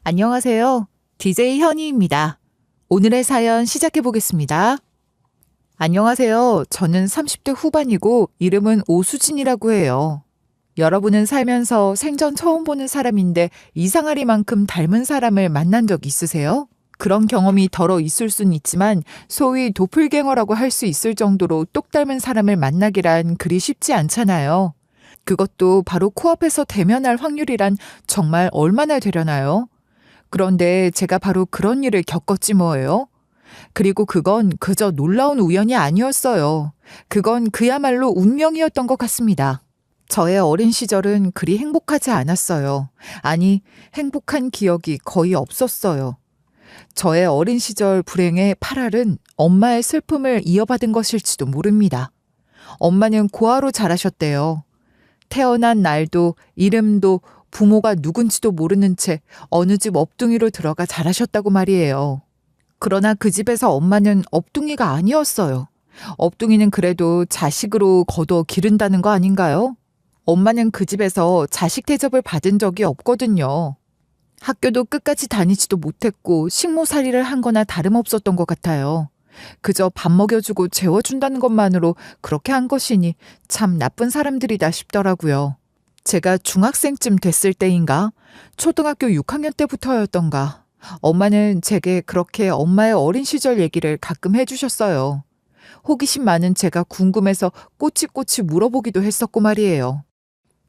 안녕하세요. DJ 현희입니다. 오늘의 사연 시작해 보겠습니다. 안녕하세요. 저는 30대 후반이고 이름은 오수진이라고 해요. 여러분은 살면서 생전 처음 보는 사람인데 이상하리만큼 닮은 사람을 만난 적 있으세요? 그런 경험이 덜어 있을 순 있지만 소위 도플갱어라고 할 수 있을 정도로 똑 닮은 사람을 만나기란 그리 쉽지 않잖아요. 그것도 바로 코앞에서 대면할 확률이란 정말 얼마나 되려나요? 그런데 제가 바로 그런 일을 겪었지 뭐예요. 그리고 그건 그저 놀라운 우연이 아니었어요. 그건 그야말로 운명이었던 것 같습니다. 저의 어린 시절은 그리 행복하지 않았어요. 아니, 행복한 기억이 거의 없었어요. 저의 어린 시절 불행의 파랄은 엄마의 슬픔을 이어받은 것일지도 모릅니다. 엄마는 고아로 자라셨대요. 태어난 날도 이름도 부모가 누군지도 모르는 채 어느 집 업둥이로 들어가 자라셨다고 말이에요. 그러나 그 집에서 엄마는 업둥이가 아니었어요. 업둥이는 그래도 자식으로 거둬 기른다는 거 아닌가요? 엄마는 그 집에서 자식 대접을 받은 적이 없거든요. 학교도 끝까지 다니지도 못했고 식모살이를 한 거나 다름없었던 것 같아요. 그저 밥 먹여주고 재워준다는 것만으로 그렇게 한 것이니 참 나쁜 사람들이다 싶더라고요. 제가 중학생쯤 됐을 때인가, 초등학교 6학년 때부터였던가, 엄마는 제게 그렇게 엄마의 어린 시절 얘기를 가끔 해주셨어요. 호기심 많은 제가 궁금해서 꼬치꼬치 물어보기도 했었고 말이에요.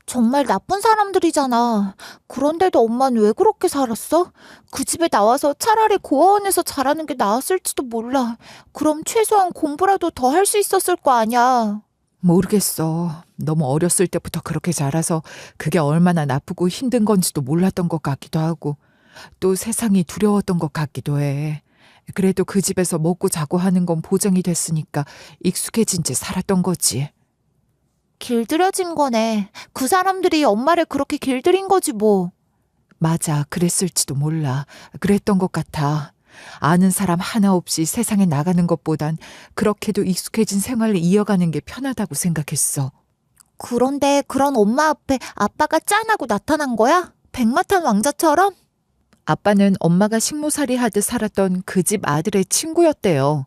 정말 나쁜 사람들이잖아. 그런데도 엄마는 왜 그렇게 살았어? 그 집에 나와서 차라리 고아원에서 자라는 게 나았을지도 몰라. 그럼 최소한 공부라도 더 할 수 있었을 거 아니야. 모르겠어. 너무 어렸을 때부터 그렇게 자라서 그게 얼마나 나쁘고 힘든 건지도 몰랐던 것 같기도 하고, 또 세상이 두려웠던 것 같기도 해. 그래도 그 집에서 먹고 자고 하는 건 보장이 됐으니까 익숙해진 채 살았던 거지. 길들여진 거네. 그 사람들이 엄마를 그렇게 길들인 거지 뭐. 맞아, 그랬을지도 몰라. 그랬던 것 같아. 아는 사람 하나 없이 세상에 나가는 것보단 그렇게도 익숙해진 생활을 이어가는 게 편하다고 생각했어. 그런데 그런 엄마 앞에 아빠가 짠하고 나타난 거야? 백마탄 왕자처럼? 아빠는 엄마가 식모살이 하듯 살았던 그 집 아들의 친구였대요.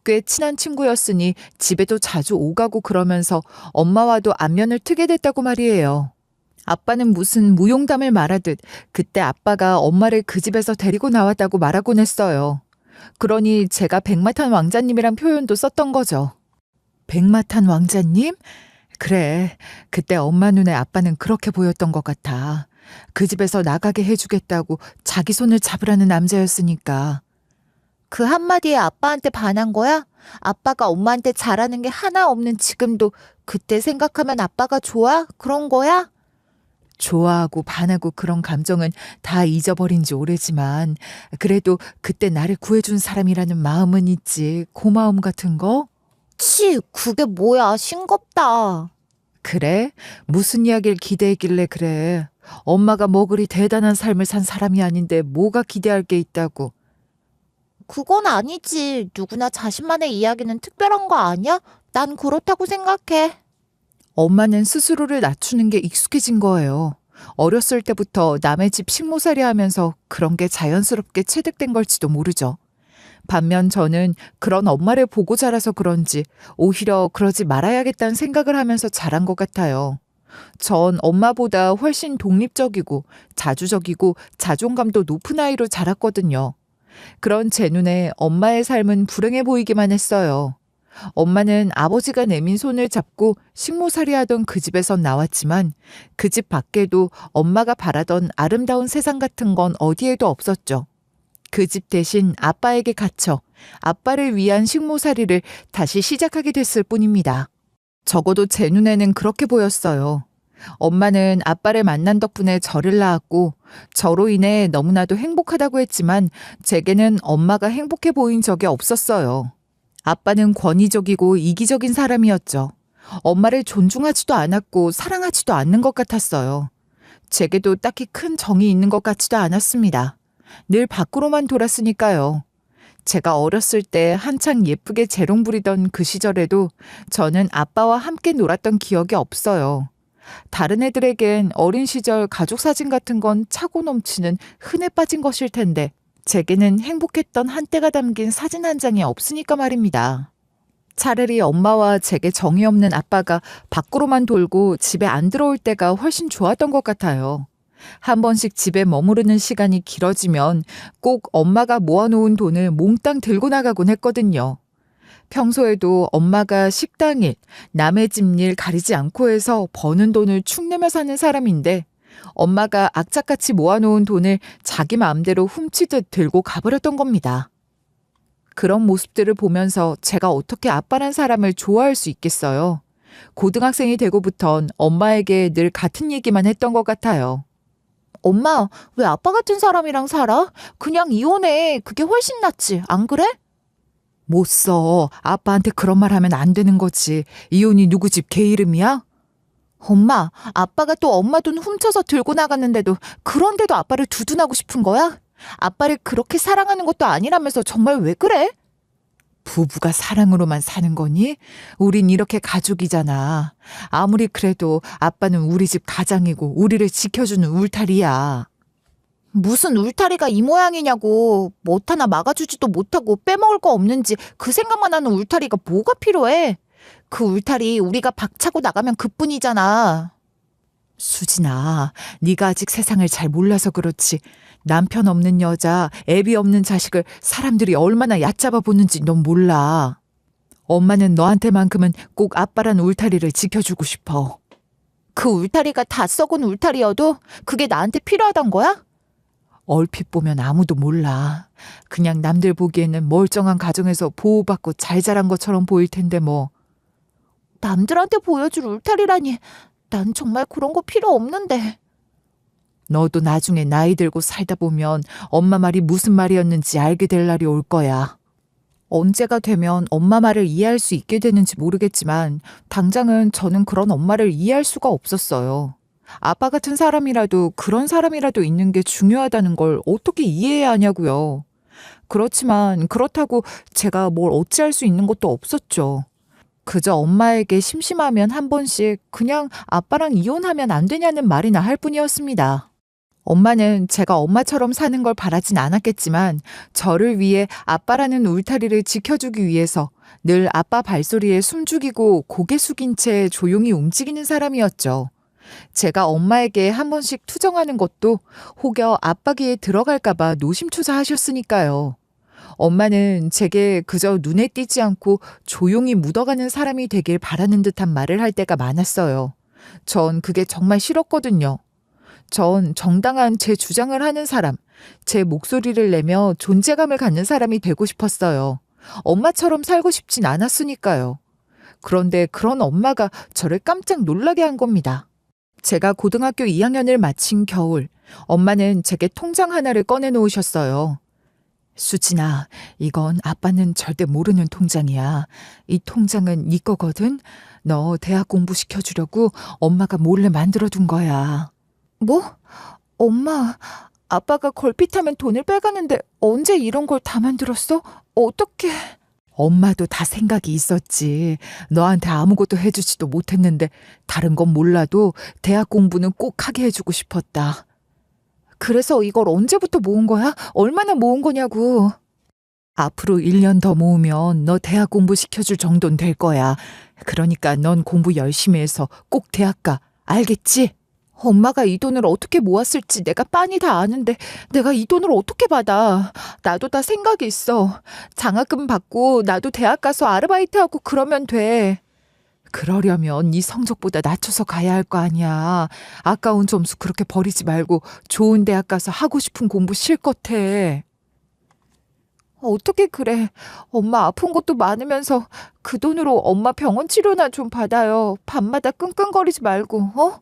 꽤 친한 친구였으니 집에도 자주 오가고 그러면서 엄마와도 안면을 트게 됐다고 말이에요. 아빠는 무슨 무용담을 말하듯 그때 아빠가 엄마를 그 집에서 데리고 나왔다고 말하곤 했어요. 그러니 제가 백마탄 왕자님이란 표현도 썼던 거죠. 백마탄 왕자님? 그래, 그때 엄마 눈에 아빠는 그렇게 보였던 것 같아. 그 집에서 나가게 해주겠다고 자기 손을 잡으라는 남자였으니까. 그 한마디에 아빠한테 반한 거야? 아빠가 엄마한테 잘하는 게 하나 없는 지금도 그때 생각하면 아빠가 좋아? 그런 거야? 좋아하고 반하고 그런 감정은 다 잊어버린 지 오래지만 그래도 그때 나를 구해준 사람이라는 마음은 있지. 고마움 같은 거? 치, 그게 뭐야. 싱겁다. 그래? 무슨 이야기를 기대했길래 그래. 엄마가 뭐 그리 대단한 삶을 산 사람이 아닌데 뭐가 기대할 게 있다고. 그건 아니지. 누구나 자신만의 이야기는 특별한 거 아니야? 난 그렇다고 생각해. 엄마는 스스로를 낮추는 게 익숙해진 거예요. 어렸을 때부터 남의 집 식모살이 하면서 그런 게 자연스럽게 체득된 걸지도 모르죠. 반면 저는 그런 엄마를 보고 자라서 그런지 오히려 그러지 말아야겠다는 생각을 하면서 자란 것 같아요. 전 엄마보다 훨씬 독립적이고 자주적이고 자존감도 높은 아이로 자랐거든요. 그런 제 눈에 엄마의 삶은 불행해 보이기만 했어요. 엄마는 아버지가 내민 손을 잡고 식모살이 하던 그 집에선 나왔지만 그 집 밖에도 엄마가 바라던 아름다운 세상 같은 건 어디에도 없었죠. 그 집 대신 아빠에게 갇혀 아빠를 위한 식모살이를 다시 시작하게 됐을 뿐입니다. 적어도 제 눈에는 그렇게 보였어요. 엄마는 아빠를 만난 덕분에 저를 낳았고 저로 인해 너무나도 행복하다고 했지만 제게는 엄마가 행복해 보인 적이 없었어요. 아빠는 권위적이고 이기적인 사람이었죠. 엄마를 존중하지도 않았고 사랑하지도 않는 것 같았어요. 제게도 딱히 큰 정이 있는 것 같지도 않았습니다. 늘 밖으로만 돌았으니까요. 제가 어렸을 때 한창 예쁘게 재롱 부리던 그 시절에도 저는 아빠와 함께 놀았던 기억이 없어요. 다른 애들에겐 어린 시절 가족 사진 같은 건 차고 넘치는 흔해 빠진 것일 텐데 제게는 행복했던 한때가 담긴 사진 한 장이 없으니까 말입니다. 차라리 엄마와 제게 정이 없는 아빠가 밖으로만 돌고 집에 안 들어올 때가 훨씬 좋았던 것 같아요. 한 번씩 집에 머무르는 시간이 길어지면 꼭 엄마가 모아놓은 돈을 몽땅 들고 나가곤 했거든요. 평소에도 엄마가 식당일, 남의 집 일 가리지 않고 해서 버는 돈을 축내며 사는 사람인데 엄마가 악착같이 모아놓은 돈을 자기 마음대로 훔치듯 들고 가버렸던 겁니다. 그런 모습들을 보면서 제가 어떻게 아빠란 사람을 좋아할 수 있겠어요? 고등학생이 되고부턴 엄마에게 늘 같은 얘기만 했던 것 같아요. 엄마, 왜 아빠 같은 사람이랑 살아? 그냥 이혼해. 그게 훨씬 낫지. 안 그래? 못 써. 아빠한테 그런 말 하면 안 되는 거지. 이혼이 누구 집 개 이름이야? 엄마, 아빠가 또 엄마 돈 훔쳐서 들고 나갔는데도 그런데도 아빠를 두둔하고 싶은 거야? 아빠를 그렇게 사랑하는 것도 아니라면서 정말 왜 그래? 부부가 사랑으로만 사는 거니? 우린 이렇게 가족이잖아. 아무리 그래도 아빠는 우리 집 가장이고 우리를 지켜주는 울타리야. 무슨 울타리가 이 모양이냐고. 못 하나 막아주지도 못하고 빼먹을 거 없는지 그 생각만 하는 울타리가 뭐가 필요해? 그 울타리 우리가 박차고 나가면 그뿐이잖아. 수진아, 네가 아직 세상을 잘 몰라서 그렇지. 남편 없는 여자, 애비 없는 자식을 사람들이 얼마나 얕잡아 보는지 넌 몰라. 엄마는 너한테만큼은 꼭 아빠란 울타리를 지켜주고 싶어. 그 울타리가 다 썩은 울타리여도 그게 나한테 필요하단 거야? 얼핏 보면 아무도 몰라. 그냥 남들 보기에는 멀쩡한 가정에서 보호받고 잘 자란 것처럼 보일 텐데 뭐. 남들한테 보여줄 울타리라니. 난 정말 그런 거 필요 없는데. 너도 나중에 나이 들고 살다 보면 엄마 말이 무슨 말이었는지 알게 될 날이 올 거야. 언제가 되면 엄마 말을 이해할 수 있게 되는지 모르겠지만 당장은 저는 그런 엄마를 이해할 수가 없었어요. 아빠 같은 사람이라도 그런 사람이라도 있는 게 중요하다는 걸 어떻게 이해해야 하냐고요. 그렇지만 그렇다고 제가 뭘 어찌할 수 있는 것도 없었죠. 그저 엄마에게 심심하면 한 번씩 그냥 아빠랑 이혼하면 안 되냐는 말이나 할 뿐이었습니다. 엄마는 제가 엄마처럼 사는 걸 바라진 않았겠지만 저를 위해 아빠라는 울타리를 지켜주기 위해서 늘 아빠 발소리에 숨죽이고 고개 숙인 채 조용히 움직이는 사람이었죠. 제가 엄마에게 한 번씩 투정하는 것도 혹여 아빠 귀에 들어갈까봐 노심초사하셨으니까요. 엄마는 제게 그저 눈에 띄지 않고 조용히 묻어가는 사람이 되길 바라는 듯한 말을 할 때가 많았어요. 전 그게 정말 싫었거든요. 전 정당한 제 주장을 하는 사람, 제 목소리를 내며 존재감을 갖는 사람이 되고 싶었어요. 엄마처럼 살고 싶진 않았으니까요. 그런데 그런 엄마가 저를 깜짝 놀라게 한 겁니다. 제가 고등학교 2학년을 마친 겨울, 엄마는 제게 통장 하나를 꺼내놓으셨어요. 수진아, 이건 아빠는 절대 모르는 통장이야. 이 통장은 네 거거든. 너 대학 공부시켜주려고 엄마가 몰래 만들어둔 거야. 뭐? 엄마, 아빠가 걸핏하면 돈을 빼가는데 언제 이런 걸 다 만들었어? 어떻게? 엄마도 다 생각이 있었지. 너한테 아무것도 해주지도 못했는데 다른 건 몰라도 대학 공부는 꼭 하게 해주고 싶었다. 그래서 이걸 언제부터 모은 거야? 얼마나 모은 거냐고. 앞으로 1년 더 모으면 너 대학 공부 시켜줄 정도는 될 거야. 그러니까 넌 공부 열심히 해서 꼭 대학 가. 알겠지? 엄마가 이 돈을 어떻게 모았을지 내가 빤히 다 아는데 내가 이 돈을 어떻게 받아. 나도 다 생각이 있어. 장학금 받고 나도 대학 가서 아르바이트하고 그러면 돼. 그러려면 네 성적보다 낮춰서 가야 할 거 아니야. 아까운 점수 그렇게 버리지 말고 좋은 대학 가서 하고 싶은 공부 실컷 해. 어떻게 그래. 엄마 아픈 것도 많으면서 그 돈으로 엄마 병원 치료나 좀 받아요. 밤마다 끙끙거리지 말고, 어?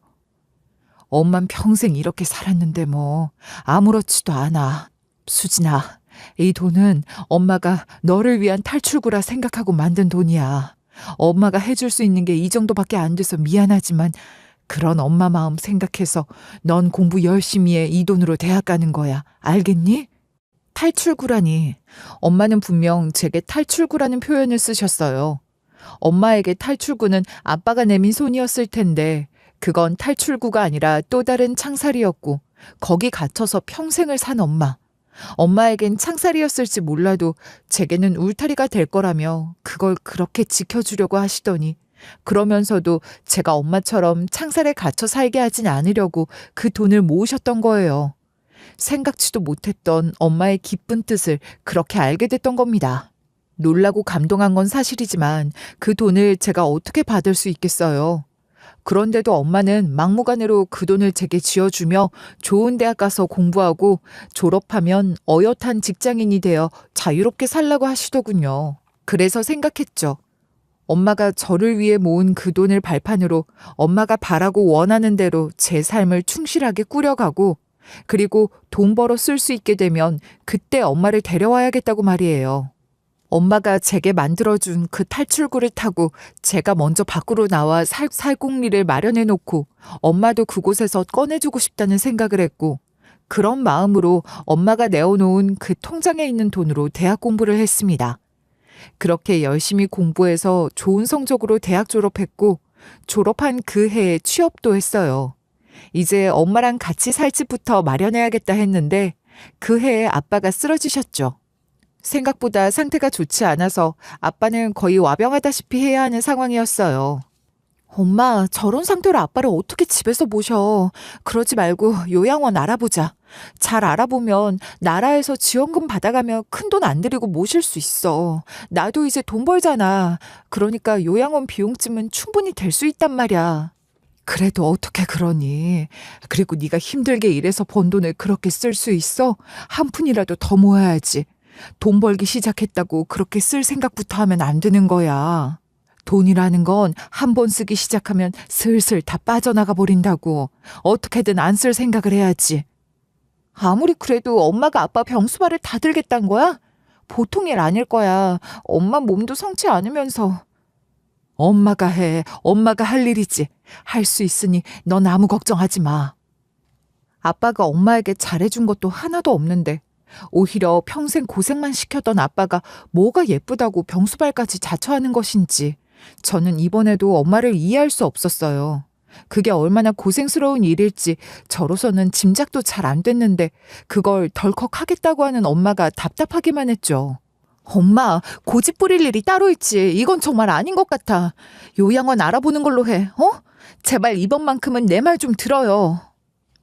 엄만 평생 이렇게 살았는데 뭐 아무렇지도 않아. 수진아, 이 돈은 엄마가 너를 위한 탈출구라 생각하고 만든 돈이야. 엄마가 해줄 수 있는 게 이 정도밖에 안 돼서 미안하지만 그런 엄마 마음 생각해서 넌 공부 열심히 해. 이 돈으로 대학 가는 거야. 알겠니? 탈출구라니. 엄마는 분명 제게 탈출구라는 표현을 쓰셨어요. 엄마에게 탈출구는 아빠가 내민 손이었을 텐데 그건 탈출구가 아니라 또 다른 창살이었고 거기 갇혀서 평생을 산 엄마. 엄마에겐 창살이었을지 몰라도 제게는 울타리가 될 거라며 그걸 그렇게 지켜주려고 하시더니 그러면서도 제가 엄마처럼 창살에 갇혀 살게 하진 않으려고 그 돈을 모으셨던 거예요. 생각지도 못했던 엄마의 기쁜 뜻을 그렇게 알게 됐던 겁니다. 놀라고 감동한 건 사실이지만 그 돈을 제가 어떻게 받을 수 있겠어요. 그런데도 엄마는 막무가내로 그 돈을 제게 쥐어주며 좋은 대학 가서 공부하고 졸업하면 어엿한 직장인이 되어 자유롭게 살라고 하시더군요. 그래서 생각했죠. 엄마가 저를 위해 모은 그 돈을 발판으로 엄마가 바라고 원하는 대로 제 삶을 충실하게 꾸려가고 그리고 돈 벌어 쓸 수 있게 되면 그때 엄마를 데려와야겠다고 말이에요. 엄마가 제게 만들어준 그 탈출구를 타고 제가 먼저 밖으로 나와 살 공리를 마련해 놓고 엄마도 그곳에서 꺼내주고 싶다는 생각을 했고 그런 마음으로 엄마가 내어놓은 그 통장에 있는 돈으로 대학 공부를 했습니다. 그렇게 열심히 공부해서 좋은 성적으로 대학 졸업했고 졸업한 그 해에 취업도 했어요. 이제 엄마랑 같이 살 집부터 마련해야겠다 했는데 그 해에 아빠가 쓰러지셨죠. 생각보다 상태가 좋지 않아서 아빠는 거의 와병하다시피 해야 하는 상황이었어요. 엄마, 저런 상태로 아빠를 어떻게 집에서 모셔. 그러지 말고 요양원 알아보자. 잘 알아보면 나라에서 지원금 받아가며 큰돈 안 들이고 모실 수 있어. 나도 이제 돈 벌잖아. 그러니까 요양원 비용쯤은 충분히 될 수 있단 말이야. 그래도 어떻게 그러니? 그리고 네가 힘들게 일해서 번 돈을 그렇게 쓸 수 있어? 한 푼이라도 더 모아야지. 돈 벌기 시작했다고 그렇게 쓸 생각부터 하면 안 되는 거야. 돈이라는 건 한 번 쓰기 시작하면 슬슬 다 빠져나가 버린다고. 어떻게든 안 쓸 생각을 해야지. 아무리 그래도 엄마가 아빠 병수발을 다 들겠다는 거야? 보통 일 아닐 거야. 엄마 몸도 성치 않으면서. 엄마가 해. 엄마가 할 일이지. 할 수 있으니 넌 아무 걱정하지 마. 아빠가 엄마에게 잘해준 것도 하나도 없는데 오히려 평생 고생만 시켰던 아빠가 뭐가 예쁘다고 병수발까지 자처하는 것인지 저는 이번에도 엄마를 이해할 수 없었어요. 그게 얼마나 고생스러운 일일지 저로서는 짐작도 잘 안 됐는데 그걸 덜컥 하겠다고 하는 엄마가 답답하기만 했죠. 엄마, 고집 부릴 일이 따로 있지. 이건 정말 아닌 것 같아. 요양원 알아보는 걸로 해. 제발 이번만큼은 내 말 좀 들어요.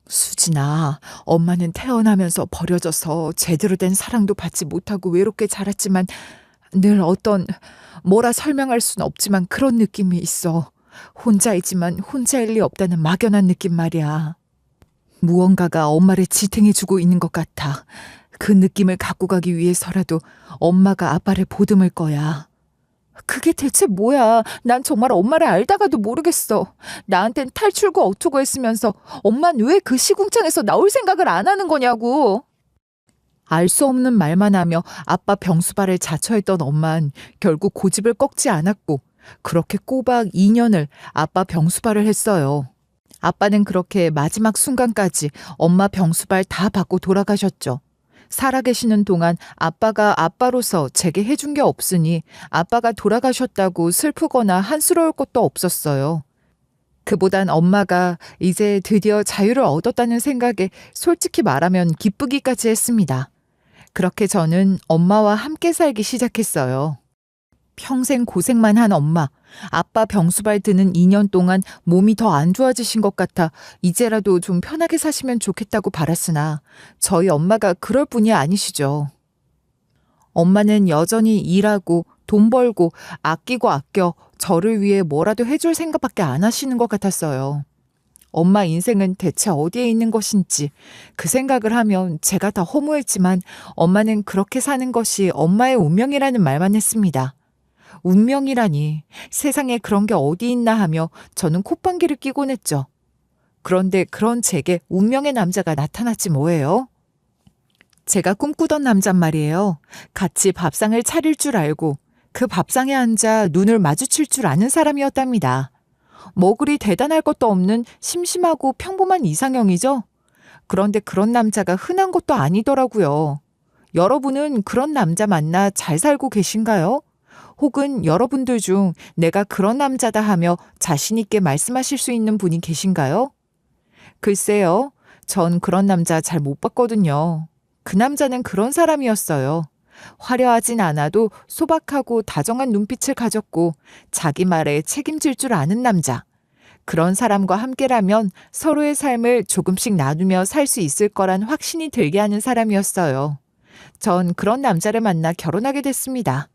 수진아, 엄마는 태어나면서 버려져서 제대로 된 사랑도 받지 못하고 외롭게 자랐지만 늘 뭐라 설명할 순 없지만 그런 느낌이 있어. 혼자이지만 혼자일 리 없다는 막연한 느낌 말이야. 무언가가 엄마를 지탱해주고 있는 것 같아. 그 느낌을 갖고 가기 위해서라도 엄마가 아빠를 보듬을 거야. 그게 대체 뭐야? 난 정말 엄마를 알다가도 모르겠어. 나한텐 탈출구 어투고 했으면서 엄만 왜 그 시궁창에서 나올 생각을 안 하는 거냐고. 알 수 없는 말만 하며 아빠 병수발을 자처했던 엄만 결국 고집을 꺾지 않았고 그렇게 꼬박 2년을 아빠 병수발을 했어요. 아빠는 그렇게 마지막 순간까지 엄마 병수발 다 받고 돌아가셨죠. 살아계시는 동안 아빠가 아빠로서 제게 해준 게 없으니 아빠가 돌아가셨다고 슬프거나 한스러울 것도 없었어요. 그보단 엄마가 이제 드디어 자유를 얻었다는 생각에 솔직히 말하면 기쁘기까지 했습니다. 그렇게 저는 엄마와 함께 살기 시작했어요. 평생 고생만 한 엄마, 아빠 병수발 드는 2년 동안 몸이 더 안 좋아지신 것 같아 이제라도 좀 편하게 사시면 좋겠다고 바랐으나 저희 엄마가 그럴 분이 아니시죠. 엄마는 여전히 일하고 돈 벌고 아끼고 아껴 저를 위해 뭐라도 해줄 생각밖에 안 하시는 것 같았어요. 엄마 인생은 대체 어디에 있는 것인지 그 생각을 하면 제가 다 허무했지만 엄마는 그렇게 사는 것이 엄마의 운명이라는 말만 했습니다. 운명이라니 세상에 그런 게 어디 있나 하며 저는 콧방귀를 뀌곤 했죠. 그런데 그런 제게 운명의 남자가 나타났지 뭐예요? 제가 꿈꾸던 남잔 말이에요. 같이 밥상을 차릴 줄 알고 그 밥상에 앉아 눈을 마주칠 줄 아는 사람이었답니다. 뭐 그리 대단할 것도 없는 심심하고 평범한 이상형이죠. 그런데 그런 남자가 흔한 것도 아니더라고요. 여러분은 그런 남자 만나 잘 살고 계신가요? 혹은 여러분들 중 내가 그런 남자다 하며 자신 있게 말씀하실 수 있는 분이 계신가요? 글쎄요. 전 그런 남자 잘 못 봤거든요. 그 남자는 그런 사람이었어요. 화려하진 않아도 소박하고 다정한 눈빛을 가졌고 자기 말에 책임질 줄 아는 남자. 그런 사람과 함께라면 서로의 삶을 조금씩 나누며 살 수 있을 거란 확신이 들게 하는 사람이었어요. 전 그런 남자를 만나 결혼하게 됐습니다.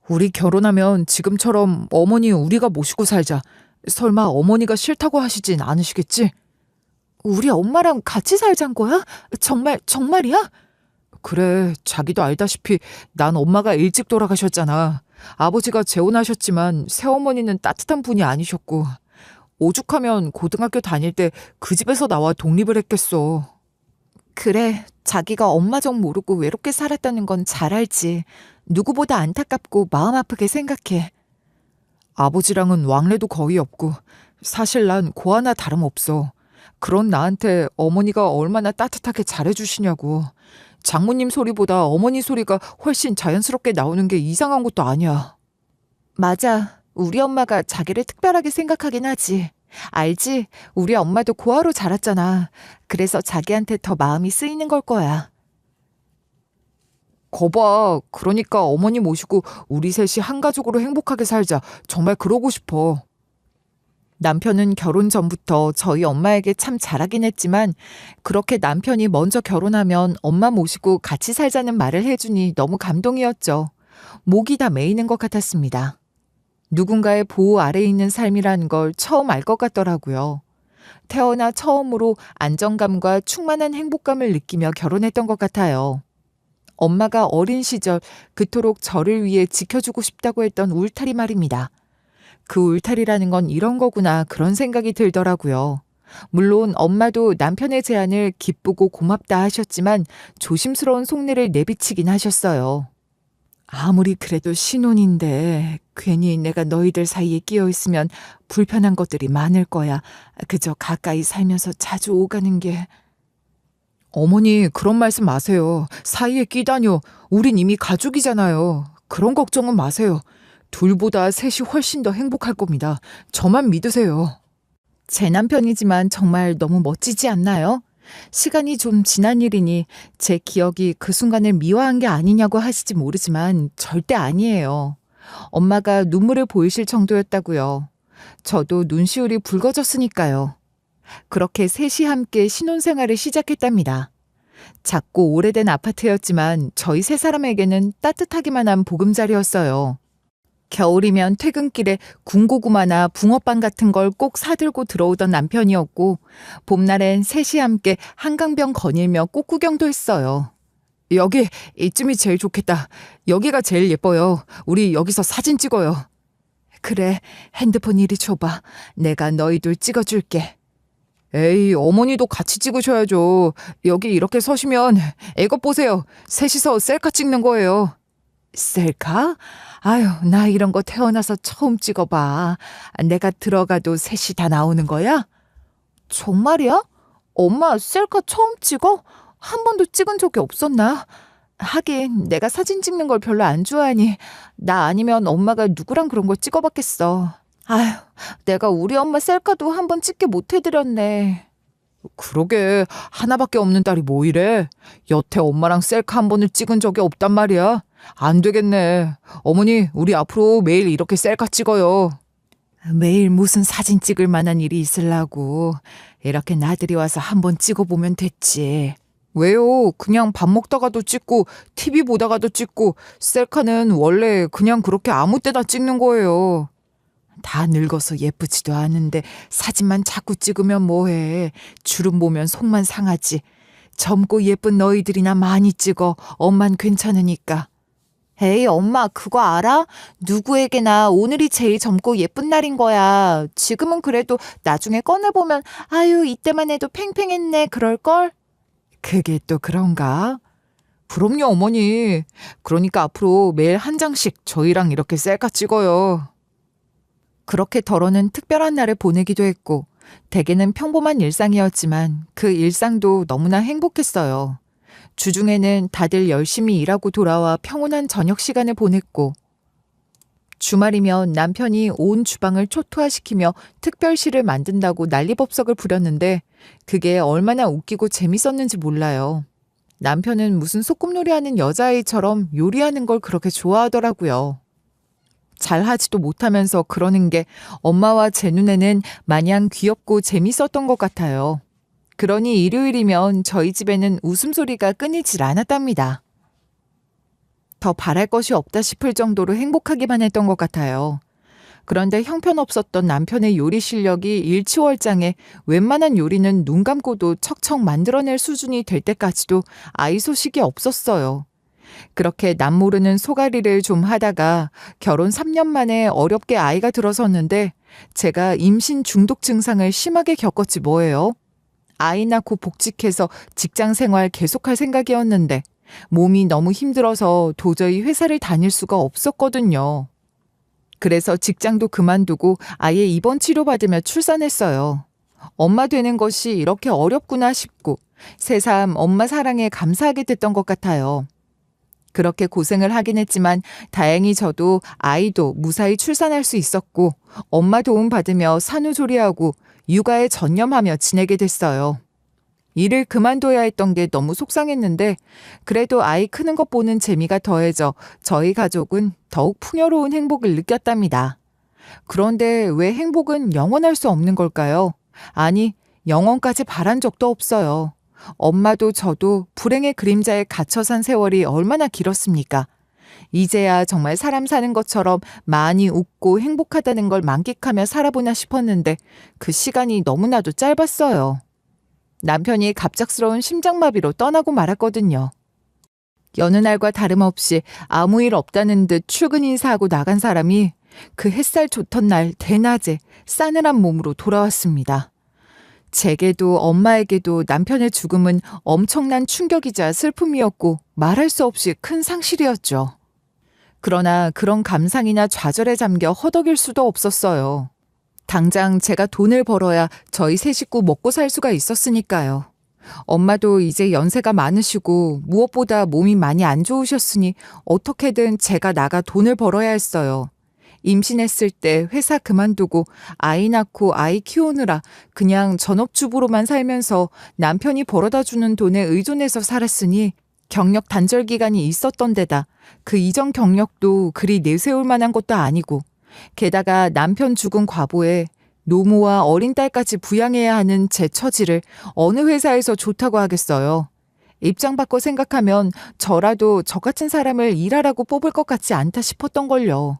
우리 결혼하면 지금처럼 어머니 우리가 모시고 살자. 설마 어머니가 싫다고 하시진 않으시겠지? 우리 엄마랑 같이 살잔 거야? 정말이야? 그래, 자기도 알다시피 난 엄마가 일찍 돌아가셨잖아. 아버지가 재혼하셨지만 새어머니는 따뜻한 분이 아니셨고 오죽하면 고등학교 다닐 때 그 집에서 나와 독립을 했겠어. 그래, 자기가 엄마 정 모르고 외롭게 살았다는 건 잘 알지. 누구보다 안타깝고 마음 아프게 생각해. 아버지랑은 왕래도 거의 없고 사실 난 고 하나 다름없어. 그런 나한테 어머니가 얼마나 따뜻하게 잘해주시냐고. 장모님 소리보다 어머니 소리가 훨씬 자연스럽게 나오는 게 이상한 것도 아니야. 맞아. 우리 엄마가 자기를 특별하게 생각하긴 하지. 알지? 우리 엄마도 고아로 자랐잖아. 그래서 자기한테 더 마음이 쓰이는 걸 거야. 거봐. 그러니까 어머니 모시고 우리 셋이 한 가족으로 행복하게 살자. 정말 그러고 싶어. 남편은 결혼 전부터 저희 엄마에게 참 잘하긴 했지만 그렇게 남편이 먼저 결혼하면 엄마 모시고 같이 살자는 말을 해주니 너무 감동이었죠. 목이 다 메이는 것 같았습니다. 누군가의 보호 아래에 있는 삶이라는 걸 처음 알 것 같더라고요. 태어나 처음으로 안정감과 충만한 행복감을 느끼며 결혼했던 것 같아요. 엄마가 어린 시절 그토록 저를 위해 지켜주고 싶다고 했던 울타리 말입니다. 그 울타리라는 건 이런 거구나 그런 생각이 들더라고요. 물론 엄마도 남편의 제안을 기쁘고 고맙다 하셨지만 조심스러운 속내를 내비치긴 하셨어요. 아무리 그래도 신혼인데 괜히 내가 너희들 사이에 끼어 있으면 불편한 것들이 많을 거야. 그저 가까이 살면서 자주 오가는 게. 어머니 그런 말씀 마세요. 사이에 끼다뇨. 우린 이미 가족이잖아요. 그런 걱정은 마세요. 둘보다 셋이 훨씬 더 행복할 겁니다. 저만 믿으세요. 제 남편이지만 정말 너무 멋지지 않나요? 시간이 좀 지난 일이니 제 기억이 그 순간을 미화한 게 아니냐고 하실지 모르지만 절대 아니에요. 엄마가 눈물을 보이실 정도였다고요. 저도 눈시울이 붉어졌으니까요. 그렇게 셋이 함께 신혼생활을 시작했답니다. 작고 오래된 아파트였지만 저희 세 사람에게는 따뜻하기만 한 보금자리였어요. 겨울이면 퇴근길에 군고구마나 붕어빵 같은 걸 꼭 사들고 들어오던 남편이었고 봄날엔 셋이 함께 한강변 거닐며 꽃구경도 했어요. 여기 이쯤이 제일 좋겠다. 여기가 제일 예뻐요. 우리 여기서 사진 찍어요. 그래, 핸드폰 이리 줘봐. 내가 너희 둘 찍어줄게. 에이, 어머니도 같이 찍으셔야죠. 여기 이렇게 서시면 이것 보세요. 셋이서 셀카 찍는 거예요. 셀카? 아유, 나 이런 거 태어나서 처음 찍어봐. 내가 들어가도 셋이 다 나오는 거야? 정말이야? 엄마 셀카 처음 찍어? 한 번도 찍은 적이 없었나? 하긴 내가 사진 찍는 걸 별로 안 좋아하니 나 아니면 엄마가 누구랑 그런 걸 찍어봤겠어. 아휴, 내가 우리 엄마 셀카도 한 번 찍게 못 해드렸네. 그러게, 하나밖에 없는 딸이 뭐 이래? 여태 엄마랑 셀카 한 번을 찍은 적이 없단 말이야. 안 되겠네. 어머니, 우리 앞으로 매일 이렇게 셀카 찍어요. 매일 무슨 사진 찍을 만한 일이 있으려고. 이렇게 나들이 와서 한 번 찍어보면 됐지. 왜요? 그냥 밥 먹다가도 찍고 TV 보다가도 찍고 셀카는 원래 그냥 그렇게 아무 때나 찍는 거예요. 다 늙어서 예쁘지도 않은데 사진만 자꾸 찍으면 뭐해. 주름 보면 속만 상하지. 젊고 예쁜 너희들이나 많이 찍어. 엄만 괜찮으니까. 에이, 엄마 그거 알아? 누구에게나 오늘이 제일 젊고 예쁜 날인 거야. 지금은 그래도 나중에 꺼내보면 아유 이때만 해도 팽팽했네 그럴걸? 그게 또 그런가? 그럼요 어머니. 그러니까 앞으로 매일 한 장씩 저희랑 이렇게 셀카 찍어요. 그렇게 덜어는 특별한 날을 보내기도 했고 대개는 평범한 일상이었지만 그 일상도 너무나 행복했어요. 주중에는 다들 열심히 일하고 돌아와 평온한 저녁 시간을 보냈고 주말이면 남편이 온 주방을 초토화시키며 특별시를 만든다고 난리법석을 부렸는데 그게 얼마나 웃기고 재밌었는지 몰라요. 남편은 무슨 소꿉놀이하는 여자아이처럼 요리하는 걸 그렇게 좋아하더라고요. 잘하지도 못하면서 그러는 게 엄마와 제 눈에는 마냥 귀엽고 재밌었던 것 같아요. 그러니 일요일이면 저희 집에는 웃음소리가 끊이질 않았답니다. 더 바랄 것이 없다 싶을 정도로 행복하기만 했던 것 같아요. 그런데 형편없었던 남편의 요리 실력이 일취월장에 웬만한 요리는 눈 감고도 척척 만들어낼 수준이 될 때까지도 아이 소식이 없었어요. 그렇게 남모르는 소가리를 좀 하다가 결혼 3년 만에 어렵게 아이가 들어섰는데 제가 임신 중독 증상을 심하게 겪었지 뭐예요. 아이 낳고 복직해서 직장 생활 계속할 생각이었는데 몸이 너무 힘들어서 도저히 회사를 다닐 수가 없었거든요. 그래서 직장도 그만두고 아예 입원 치료받으며 출산했어요. 엄마 되는 것이 이렇게 어렵구나 싶고 새삼 엄마 사랑에 감사하게 됐던 것 같아요. 그렇게 고생을 하긴 했지만 다행히 저도 아이도 무사히 출산할 수 있었고 엄마 도움 받으며 산후조리하고 육아에 전념하며 지내게 됐어요. 일을 그만둬야 했던 게 너무 속상했는데 그래도 아이 크는 것 보는 재미가 더해져 저희 가족은 더욱 풍요로운 행복을 느꼈답니다. 그런데 왜 행복은 영원할 수 없는 걸까요? 아니, 영원까지 바란 적도 없어요. 엄마도 저도 불행의 그림자에 갇혀 산 세월이 얼마나 길었습니까? 이제야 정말 사람 사는 것처럼 많이 웃고 행복하다는 걸 만끽하며 살아보나 싶었는데 그 시간이 너무나도 짧았어요. 남편이 갑작스러운 심장마비로 떠나고 말았거든요. 여느 날과 다름없이 아무 일 없다는 듯 출근 인사하고 나간 사람이 그 햇살 좋던 날 대낮에 싸늘한 몸으로 돌아왔습니다. 제게도 엄마에게도 남편의 죽음은 엄청난 충격이자 슬픔이었고 말할 수 없이 큰 상실이었죠. 그러나 그런 감상이나 좌절에 잠겨 허덕일 수도 없었어요. 당장 제가 돈을 벌어야 저희 세 식구 먹고 살 수가 있었으니까요. 엄마도 이제 연세가 많으시고 무엇보다 몸이 많이 안 좋으셨으니 어떻게든 제가 나가 돈을 벌어야 했어요. 임신했을 때 회사 그만두고 아이 낳고 아이 키우느라 그냥 전업주부로만 살면서 남편이 벌어다 주는 돈에 의존해서 살았으니 경력 단절 기간이 있었던 데다 그 이전 경력도 그리 내세울 만한 것도 아니고 게다가 남편 죽은 과보에 노모와 어린 딸까지 부양해야 하는 제 처지를 어느 회사에서 좋다고 하겠어요. 입장 바꿔 생각하면 저라도 저 같은 사람을 일하라고 뽑을 것 같지 않다 싶었던걸요.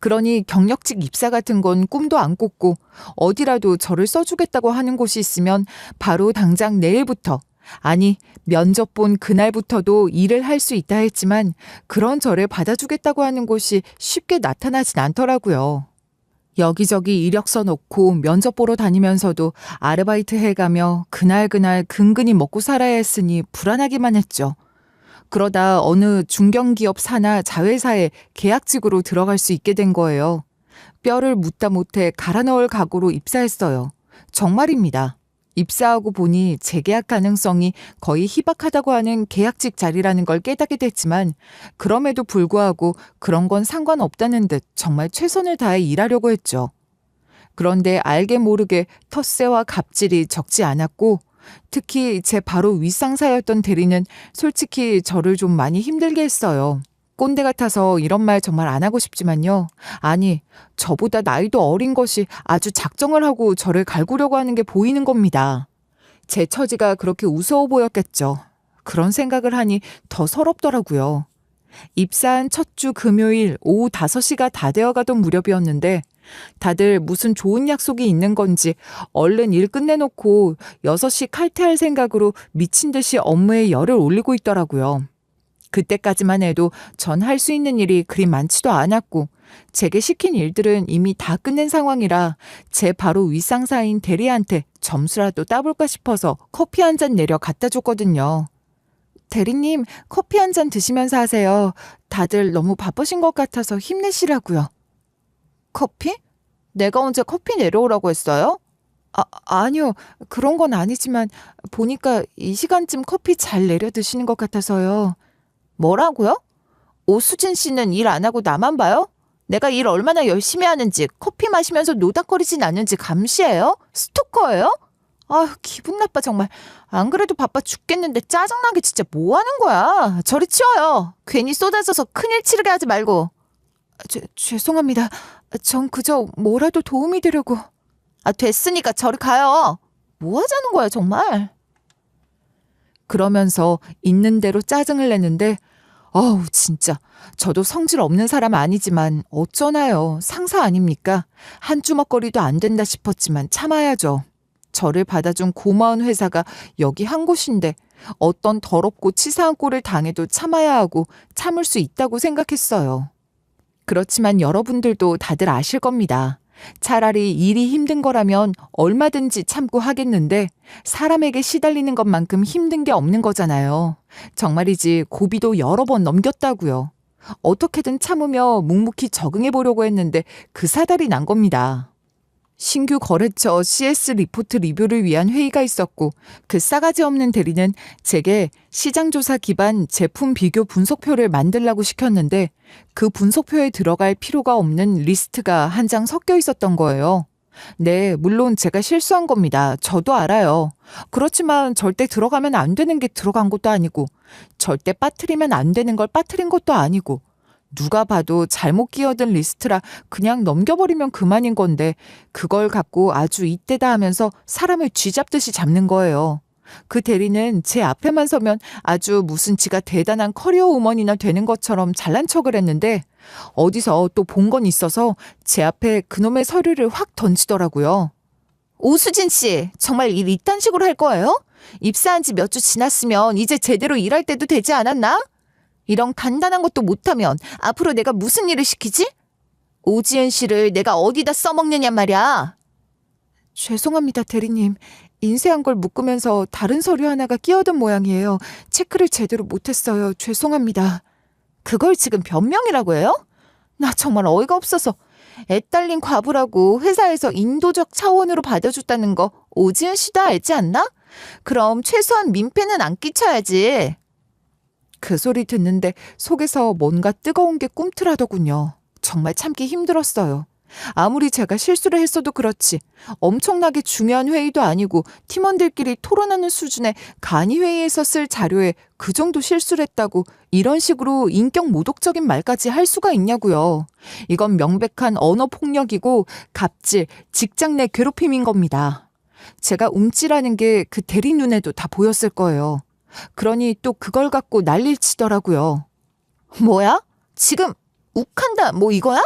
그러니 경력직 입사 같은 건 꿈도 안 꿨고 어디라도 저를 써주겠다고 하는 곳이 있으면 바로 당장 내일부터, 아니 면접 본 그날부터도 일을 할 수 있다 했지만 그런 저를 받아주겠다고 하는 곳이 쉽게 나타나진 않더라고요. 여기저기 이력서 넣고 면접 보러 다니면서도 아르바이트 해가며 그날 근근히 먹고 살아야 했으니 불안하기만 했죠. 그러다 어느 중견기업 사나 자회사에 계약직으로 들어갈 수 있게 된 거예요. 뼈를 묻다 못해 갈아 넣을 각오로 입사했어요. 정말입니다. 입사하고 보니 재계약 가능성이 거의 희박하다고 하는 계약직 자리라는 걸 깨닫게 됐지만 그럼에도 불구하고 그런 건 상관없다는 듯 정말 최선을 다해 일하려고 했죠. 그런데 알게 모르게 텃세와 갑질이 적지 않았고 특히 제 바로 윗상사였던 대리는 솔직히 저를 좀 많이 힘들게 했어요. 꼰대 같아서 이런 말 정말 안 하고 싶지만요. 아니, 저보다 나이도 어린 것이 아주 작정을 하고 저를 갈구려고 하는 게 보이는 겁니다. 제 처지가 그렇게 우스워 보였겠죠. 그런 생각을 하니 더 서럽더라고요. 입사한 첫 주 금요일 오후 5시가 다 되어가던 무렵이었는데 다들 무슨 좋은 약속이 있는 건지 얼른 일 끝내놓고 6시 칼퇴할 생각으로 미친 듯이 업무에 열을 올리고 있더라고요. 그때까지만 해도 전 할 수 있는 일이 그리 많지도 않았고 제게 시킨 일들은 이미 다 끝낸 상황이라 제 바로 윗상사인 대리한테 점수라도 따볼까 싶어서 커피 한 잔 내려 갖다 줬거든요. 대리님, 커피 한 잔 드시면서 하세요. 다들 너무 바쁘신 것 같아서 힘내시라고요. 커피? 내가 언제 커피 내려오라고 했어요? 아니요. 그런 건 아니지만 보니까 이 시간쯤 커피 잘 내려 드시는 것 같아서요. 뭐라고요? 오수진 씨는 일 안 하고 나만 봐요? 내가 일 얼마나 열심히 하는지, 커피 마시면서 노닥거리진 않는지 감시해요? 스토커예요? 아휴, 기분 나빠 정말. 안 그래도 바빠 죽겠는데 짜증나게 진짜 뭐 하는 거야? 저리 치워요. 괜히 쏟아져서 큰일 치르게 하지 말고. 죄송합니다. 전 그저 뭐라도 도움이 되려고. 됐으니까 저리 가요. 뭐 하자는 거야 정말. 그러면서 있는 대로 짜증을 내는데 어우 진짜 저도 성질 없는 사람 아니지만 어쩌나요. 상사 아닙니까? 한 주먹거리도 안 된다 싶었지만 참아야죠. 저를 받아준 고마운 회사가 여기 한 곳인데 어떤 더럽고 치사한 꼴을 당해도 참아야 하고 참을 수 있다고 생각했어요. 그렇지만 여러분들도 다들 아실 겁니다. 차라리 일이 힘든 거라면 얼마든지 참고 하겠는데 사람에게 시달리는 것만큼 힘든 게 없는 거잖아요. 정말이지 고비도 여러 번 넘겼다고요. 어떻게든 참으며 묵묵히 적응해 보려고 했는데 그 사달이 난 겁니다. 신규 거래처 CS 리포트 리뷰를 위한 회의가 있었고 그 싸가지 없는 대리는 제게 시장조사 기반 제품 비교 분석표를 만들라고 시켰는데 그 분석표에 들어갈 필요가 없는 리스트가 한 장 섞여 있었던 거예요. 네, 물론 제가 실수한 겁니다. 저도 알아요. 그렇지만 절대 들어가면 안 되는 게 들어간 것도 아니고 절대 빠뜨리면 안 되는 걸 빠뜨린 것도 아니고 누가 봐도 잘못 끼어든 리스트라 그냥 넘겨버리면 그만인 건데 그걸 갖고 아주 이때다 하면서 사람을 쥐잡듯이 잡는 거예요. 그 대리는 제 앞에만 서면 아주 무슨 지가 대단한 커리어 우먼이나 되는 것처럼 잘난 척을 했는데 어디서 또 본 건 있어서 제 앞에 그놈의 서류를 확 던지더라고요. 오수진 씨, 정말 일 이딴 식으로 할 거예요? 입사한 지 몇 주 지났으면 이제 제대로 일할 때도 되지 않았나? 이런 간단한 것도 못하면 앞으로 내가 무슨 일을 시키지? 오지은 씨를 내가 어디다 써먹느냔 말이야. 죄송합니다, 대리님. 인쇄한 걸 묶으면서 다른 서류 하나가 끼어든 모양이에요. 체크를 제대로 못했어요. 죄송합니다. 그걸 지금 변명이라고 해요? 나 정말 어이가 없어서. 애 딸린 과부라고 회사에서 인도적 차원으로 받아줬다는 거 오지은 씨도 알지 않나? 그럼 최소한 민폐는 안 끼쳐야지. 그 소리 듣는데 속에서 뭔가 뜨거운 게 꿈틀하더군요. 정말 참기 힘들었어요. 아무리 제가 실수를 했어도 그렇지 엄청나게 중요한 회의도 아니고 팀원들끼리 토론하는 수준의 간이회의에서 쓸 자료에 그 정도 실수를 했다고 이런 식으로 인격 모독적인 말까지 할 수가 있냐고요. 이건 명백한 언어폭력이고 갑질, 직장 내 괴롭힘인 겁니다. 제가 움찔하는 게 그 대리 눈에도 다 보였을 거예요. 그러니 또 그걸 갖고 난리를 치더라고요. 뭐야? 지금 욱한다 뭐 이거야?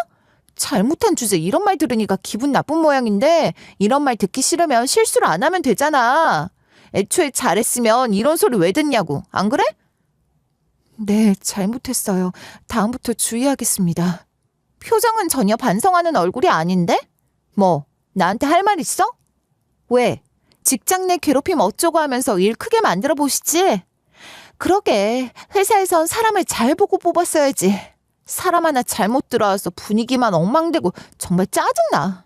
잘못한 주제 이런 말 들으니까 기분 나쁜 모양인데 이런 말 듣기 싫으면 실수를 안 하면 되잖아. 애초에 잘했으면 이런 소리 왜 듣냐고. 안 그래? 네, 잘못했어요. 다음부터 주의하겠습니다. 표정은 전혀 반성하는 얼굴이 아닌데? 뭐 나한테 할 말 있어? 왜? 직장 내 괴롭힘 어쩌고 하면서 일 크게 만들어 보시지. 그러게 회사에선 사람을 잘 보고 뽑았어야지. 사람 하나 잘못 들어와서 분위기만 엉망되고 정말 짜증나.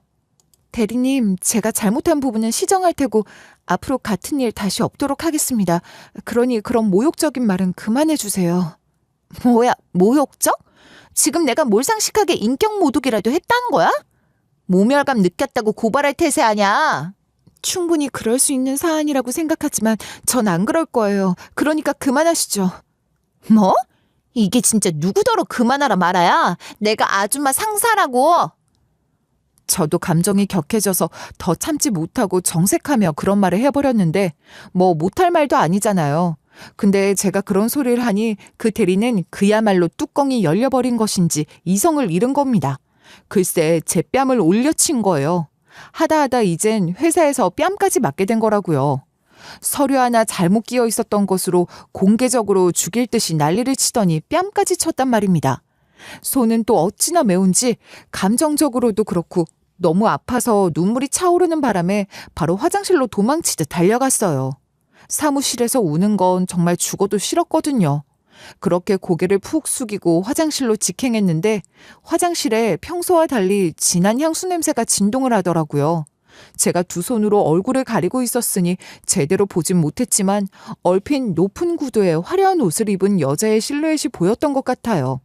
대리님, 제가 잘못한 부분은 시정할 테고 앞으로 같은 일 다시 없도록 하겠습니다. 그러니 그런 모욕적인 말은 그만해 주세요. 뭐야, 모욕적? 지금 내가 몰상식하게 인격 모독이라도 했다는 거야? 모멸감 느꼈다고 고발할 태세 아냐? 충분히 그럴 수 있는 사안이라고 생각하지만 전 안 그럴 거예요. 그러니까 그만하시죠. 뭐? 이게 진짜 누구더러 그만하라 말아야? 내가 아줌마 상사라고. 저도 감정이 격해져서 더 참지 못하고 정색하며 그런 말을 해버렸는데 뭐 못할 말도 아니잖아요. 근데 제가 그런 소리를 하니 그 대리는 그야말로 뚜껑이 열려버린 것인지 이성을 잃은 겁니다. 글쎄 제 뺨을 올려친 거예요. 하다 이젠 회사에서 뺨까지 맞게 된 거라고요. 서류 하나 잘못 끼어 있었던 것으로 공개적으로 죽일 듯이 난리를 치더니 뺨까지 쳤단 말입니다. 손은 또 어찌나 매운지 감정적으로도 그렇고 너무 아파서 눈물이 차오르는 바람에 바로 화장실로 도망치듯 달려갔어요. 사무실에서 우는 건 정말 죽어도 싫었거든요. 그렇게 고개를 푹 숙이고 화장실로 직행했는데 화장실에 평소와 달리 진한 향수 냄새가 진동을 하더라고요. 제가 두 손으로 얼굴을 가리고 있었으니 제대로 보진 못했지만 얼핏 높은 구두에 화려한 옷을 입은 여자의 실루엣이 보였던 것 같아요.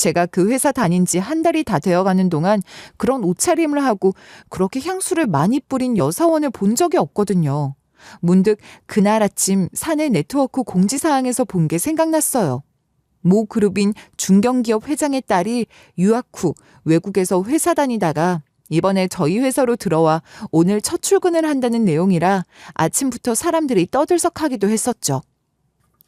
제가 그 회사 다닌 지 한 달이 다 되어가는 동안 그런 옷차림을 하고 그렇게 향수를 많이 뿌린 여사원을 본 적이 없거든요. 문득 그날 아침 사내 네트워크 공지사항에서 본 게 생각났어요. 모 그룹인 중견기업 회장의 딸이 유학 후 외국에서 회사 다니다가 이번에 저희 회사로 들어와 오늘 첫 출근을 한다는 내용이라 아침부터 사람들이 떠들썩하기도 했었죠.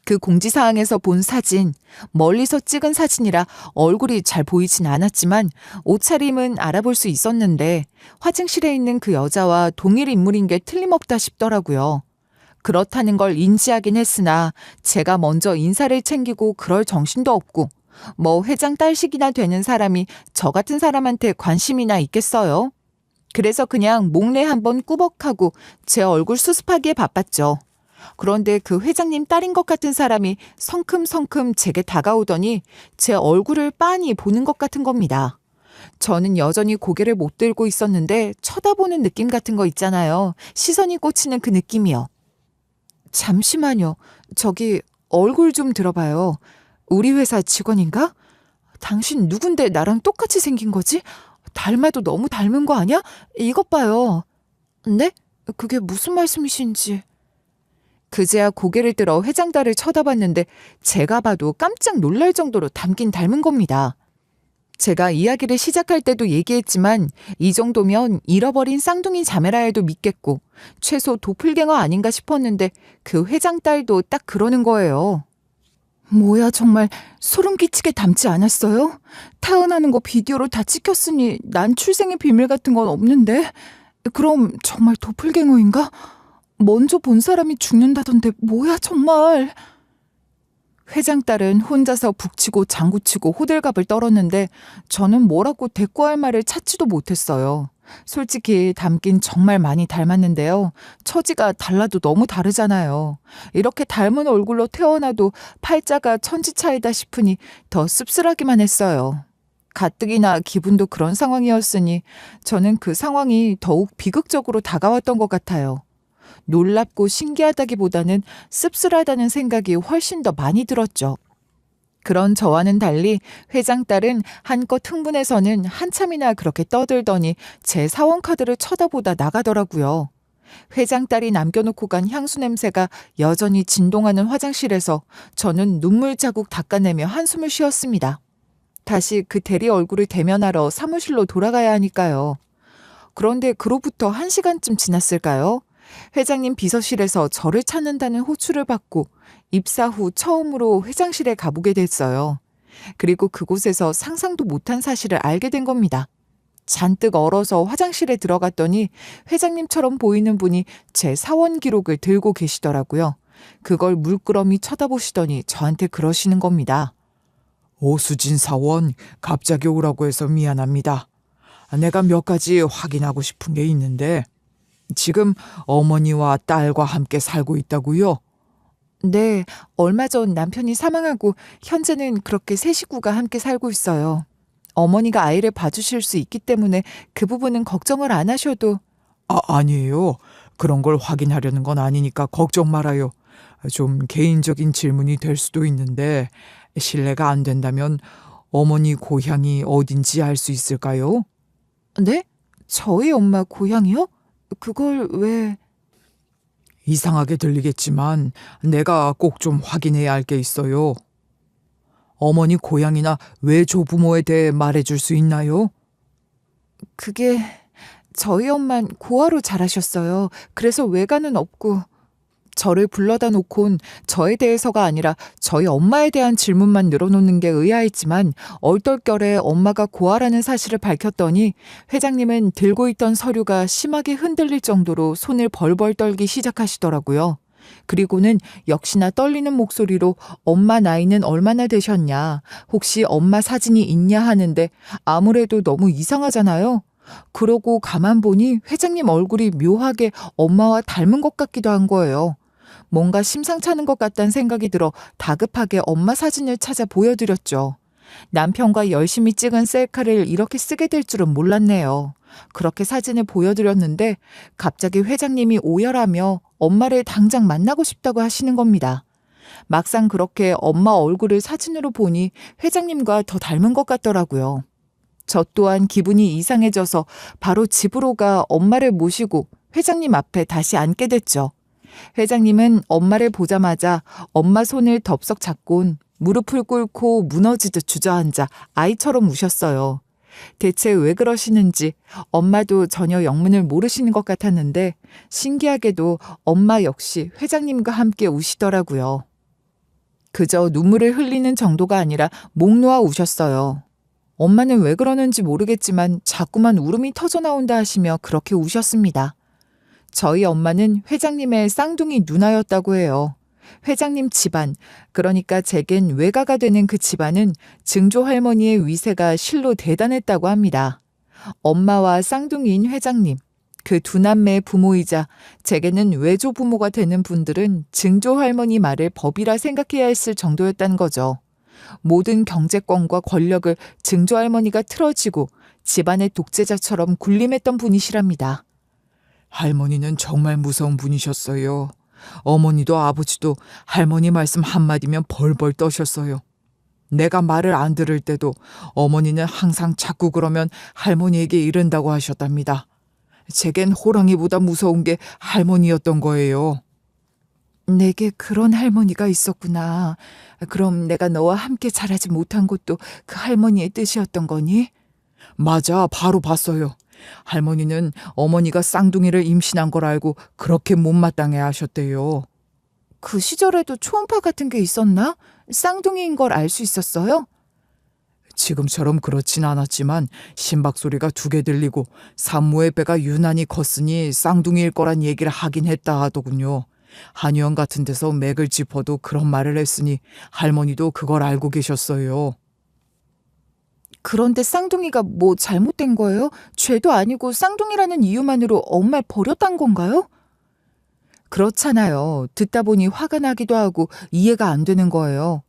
그 공지사항에서 본 사진, 멀리서 찍은 사진이라 얼굴이 잘 보이진 않았지만 옷차림은 알아볼 수 있었는데 화장실에 있는 그 여자와 동일 인물인 게 틀림없다 싶더라고요. 그렇다는 걸 인지하긴 했으나 제가 먼저 인사를 챙기고 그럴 정신도 없고 뭐 회장 딸식이나 되는 사람이 저 같은 사람한테 관심이나 있겠어요? 그래서 그냥 목례 한번 꾸벅하고 제 얼굴 수습하기에 바빴죠. 그런데 그 회장님 딸인 것 같은 사람이 성큼성큼 제게 다가오더니 제 얼굴을 빤히 보는 것 같은 겁니다. 저는 여전히 고개를 못 들고 있었는데 쳐다보는 느낌 같은 거 있잖아요. 시선이 꽂히는 그 느낌이요. 잠시만요. 저기 얼굴 좀 들어봐요. 우리 회사 직원인가? 당신 누군데 나랑 똑같이 생긴 거지? 닮아도 너무 닮은 거 아니야? 이것 봐요. 네? 그게 무슨 말씀이신지. 그제야 고개를 들어 회장딸을 쳐다봤는데 제가 봐도 깜짝 놀랄 정도로 닮긴 닮은 겁니다. 제가 이야기를 시작할 때도 얘기했지만 이 정도면 잃어버린 쌍둥이 자매라 해도 믿겠고 최소 도플갱어 아닌가 싶었는데 그 회장딸도 딱 그러는 거예요. 뭐야 정말 소름 끼치게 닮지 않았어요? 태어나는 거 비디오로 다 찍혔으니 난 출생의 비밀 같은 건 없는데 그럼 정말 도플갱어인가? 먼저 본 사람이 죽는다던데 뭐야 정말. 회장딸은 혼자서 북치고 장구치고 호들갑을 떨었는데 저는 뭐라고 대꾸할 말을 찾지도 못했어요. 솔직히 닮긴 정말 많이 닮았는데요. 처지가 달라도 너무 다르잖아요. 이렇게 닮은 얼굴로 태어나도 팔자가 천지 차이다 싶으니 더 씁쓸하기만 했어요. 가뜩이나 기분도 그런 상황이었으니 저는 그 상황이 더욱 비극적으로 다가왔던 것 같아요. 놀랍고 신기하다기보다는 씁쓸하다는 생각이 훨씬 더 많이 들었죠. 그런 저와는 달리 회장딸은 한껏 흥분해서는 한참이나 그렇게 떠들더니 제 사원카드를 쳐다보다 나가더라고요. 회장딸이 남겨놓고 간 향수 냄새가 여전히 진동하는 화장실에서 저는 눈물 자국 닦아내며 한숨을 쉬었습니다. 다시 그 대리 얼굴을 대면하러 사무실로 돌아가야 하니까요. 그런데 그로부터 1시간쯤 지났을까요? 회장님 비서실에서 저를 찾는다는 호출을 받고 입사 후 처음으로 회장실에 가보게 됐어요. 그리고 그곳에서 상상도 못한 사실을 알게 된 겁니다. 잔뜩 얼어서 화장실에 들어갔더니 회장님처럼 보이는 분이 제 사원 기록을 들고 계시더라고요. 그걸 물끄러미 쳐다보시더니 저한테 그러시는 겁니다. 오수진 사원, 갑자기 오라고 해서 미안합니다. 내가 몇 가지 확인하고 싶은 게 있는데 지금 어머니와 딸과 함께 살고 있다고요? 네, 얼마 전 남편이 사망하고 현재는 그렇게 세 식구가 함께 살고 있어요. 어머니가 아이를 봐주실 수 있기 때문에 그 부분은 걱정을 안 하셔도. 아니에요. 그런 걸 확인하려는 건 아니니까 걱정 말아요. 좀 개인적인 질문이 될 수도 있는데 실례가 안 된다면 어머니 고향이 어딘지 알 수 있을까요? 네? 저희 엄마 고향이요? 그걸 왜... 이상하게 들리겠지만 내가 꼭 좀 확인해야 할 게 있어요. 어머니 고향이나 외조부모에 대해 말해줄 수 있나요? 그게 저희 엄만 고아로 자라셨어요. 그래서 외가는 없고. 저를 불러다 놓곤 저에 대해서가 아니라 저희 엄마에 대한 질문만 늘어놓는 게 의아했지만 얼떨결에 엄마가 고아라는 사실을 밝혔더니 회장님은 들고 있던 서류가 심하게 흔들릴 정도로 손을 벌벌 떨기 시작하시더라고요. 그리고는 역시나 떨리는 목소리로 엄마 나이는 얼마나 되셨냐, 혹시 엄마 사진이 있냐 하는데 아무래도 너무 이상하잖아요. 그러고 가만 보니 회장님 얼굴이 묘하게 엄마와 닮은 것 같기도 한 거예요. 뭔가 심상찮은 것 같다는 생각이 들어 다급하게 엄마 사진을 찾아 보여드렸죠. 남편과 열심히 찍은 셀카를 이렇게 쓰게 될 줄은 몰랐네요. 그렇게 사진을 보여드렸는데 갑자기 회장님이 오열하며 엄마를 당장 만나고 싶다고 하시는 겁니다. 막상 그렇게 엄마 얼굴을 사진으로 보니 회장님과 더 닮은 것 같더라고요. 저 또한 기분이 이상해져서 바로 집으로 가 엄마를 모시고 회장님 앞에 다시 앉게 됐죠. 회장님은 엄마를 보자마자 엄마 손을 덥석 잡곤 무릎을 꿇고 무너지듯 주저앉아 아이처럼 우셨어요. 대체 왜 그러시는지 엄마도 전혀 영문을 모르시는 것 같았는데 신기하게도 엄마 역시 회장님과 함께 우시더라고요. 그저 눈물을 흘리는 정도가 아니라 목 놓아 우셨어요. 엄마는 왜 그러는지 모르겠지만 자꾸만 울음이 터져 나온다 하시며 그렇게 우셨습니다. 저희 엄마는 회장님의 쌍둥이 누나였다고 해요. 회장님 집안, 그러니까 제겐 외가가 되는 그 집안은 증조 할머니의 위세가 실로 대단했다고 합니다. 엄마와 쌍둥이인 회장님, 그 두 남매의 부모이자 제게는 외조 부모가 되는 분들은 증조 할머니 말을 법이라 생각해야 했을 정도였다는 거죠. 모든 경제권과 권력을 증조 할머니가 틀어지고 집안의 독재자처럼 군림했던 분이시랍니다. 할머니는 정말 무서운 분이셨어요. 어머니도 아버지도 할머니 말씀 한마디면 벌벌 떠셨어요. 내가 말을 안 들을 때도 어머니는 항상 자꾸 그러면 할머니에게 이른다고 하셨답니다. 제겐 호랑이보다 무서운 게 할머니였던 거예요. 내게 그런 할머니가 있었구나. 그럼 내가 너와 함께 자라지 못한 것도 그 할머니의 뜻이었던 거니? 맞아, 바로 봤어요. 할머니는 어머니가 쌍둥이를 임신한 걸 알고 그렇게 못마땅해 하셨대요. 그 시절에도 초음파 같은 게 있었나? 쌍둥이인 걸 알 수 있었어요? 지금처럼 그렇진 않았지만 심박 소리가 2개 들리고 산모의 배가 유난히 컸으니 쌍둥이일 거란 얘기를 하긴 했다 하더군요. 한의원 같은 데서 맥을 짚어도 그런 말을 했으니 할머니도 그걸 알고 계셨어요. 그런데 쌍둥이가 뭐 잘못된 거예요? 죄도 아니고 쌍둥이라는 이유만으로 엄마를 버렸단 건가요? 그렇잖아요. 듣다 보니 화가 나기도 하고 이해가 안 되는 거예요.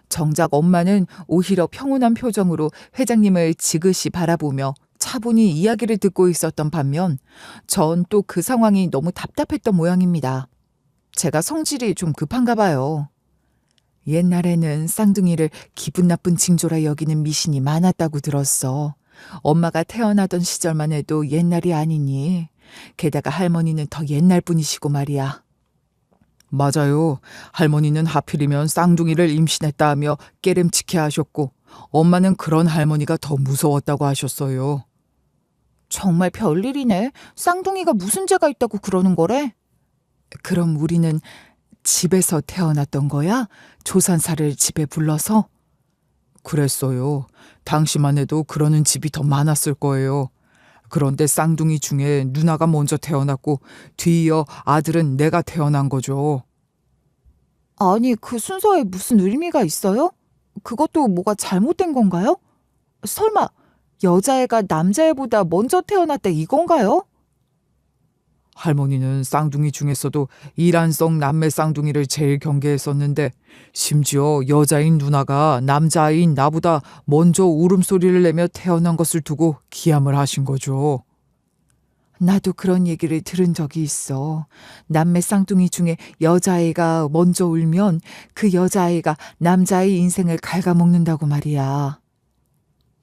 정작 엄마는 오히려 평온한 표정으로 회장님을 지그시 바라보며 차분히 이야기를 듣고 있었던 반면 전 또 그 상황이 너무 답답했던 모양입니다. 제가 성질이 좀 급한가 봐요. 옛날에는 쌍둥이를 기분 나쁜 징조라 여기는 미신이 많았다고 들었어. 엄마가 태어나던 시절만 해도 옛날이 아니니. 게다가 할머니는 더 옛날 분이시고 말이야. 맞아요. 할머니는 하필이면 쌍둥이를 임신했다 하며 깨름치게 하셨고 엄마는 그런 할머니가 더 무서웠다고 하셨어요. 정말 별일이네. 쌍둥이가 무슨 죄가 있다고 그러는 거래? 그럼 우리는 집에서 태어났던 거야? 조산사를 집에 불러서? 그랬어요. 당시만 해도 그러는 집이 더 많았을 거예요. 그런데 쌍둥이 중에 누나가 먼저 태어났고 뒤이어 아들은 내가 태어난 거죠. 아니, 그 순서에 무슨 의미가 있어요? 그것도 뭐가 잘못된 건가요? 설마 여자애가 남자애보다 먼저 태어났다 이건가요? 할머니는 쌍둥이 중에서도 이란성 남매 쌍둥이를 제일 경계했었는데 심지어 여자인 누나가 남자아이인 나보다 먼저 울음소리를 내며 태어난 것을 두고 기함을 하신 거죠. 나도 그런 얘기를 들은 적이 있어. 남매 쌍둥이 중에 여자아이가 먼저 울면 그 여자아이가 남자아이 인생을 갉아먹는다고 말이야.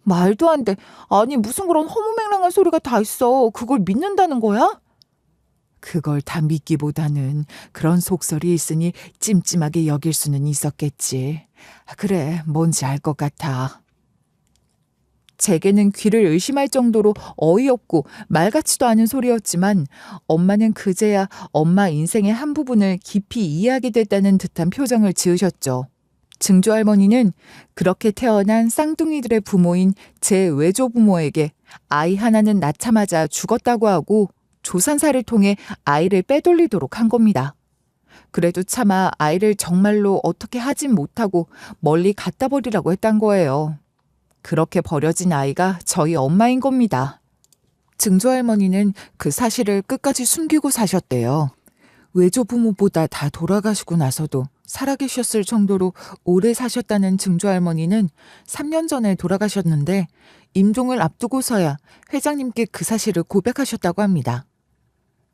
말도 안 돼. 아니, 무슨 그런 허무맹랑한 소리가 다 있어. 그걸 믿는다는 거야? 그걸 다 믿기보다는 그런 속설이 있으니 찜찜하게 여길 수는 있었겠지. 그래, 뭔지 알 것 같아. 제게는 귀를 의심할 정도로 어이없고 말 같지도 않은 소리였지만 엄마는 그제야 엄마 인생의 한 부분을 깊이 이해하게 됐다는 듯한 표정을 지으셨죠. 증조 할머니는 그렇게 태어난 쌍둥이들의 부모인 제 외조부모에게 아이 하나는 낳자마자 죽었다고 하고 조산사를 통해 아이를 빼돌리도록 한 겁니다. 그래도 차마 아이를 정말로 어떻게 하진 못하고 멀리 갖다 버리라고 했단 거예요. 그렇게 버려진 아이가 저희 엄마인 겁니다. 증조 할머니는 그 사실을 끝까지 숨기고 사셨대요. 외조부모보다 다 돌아가시고 나서도 살아계셨을 정도로 오래 사셨다는 증조 할머니는 3년 전에 돌아가셨는데 임종을 앞두고서야 회장님께 그 사실을 고백하셨다고 합니다.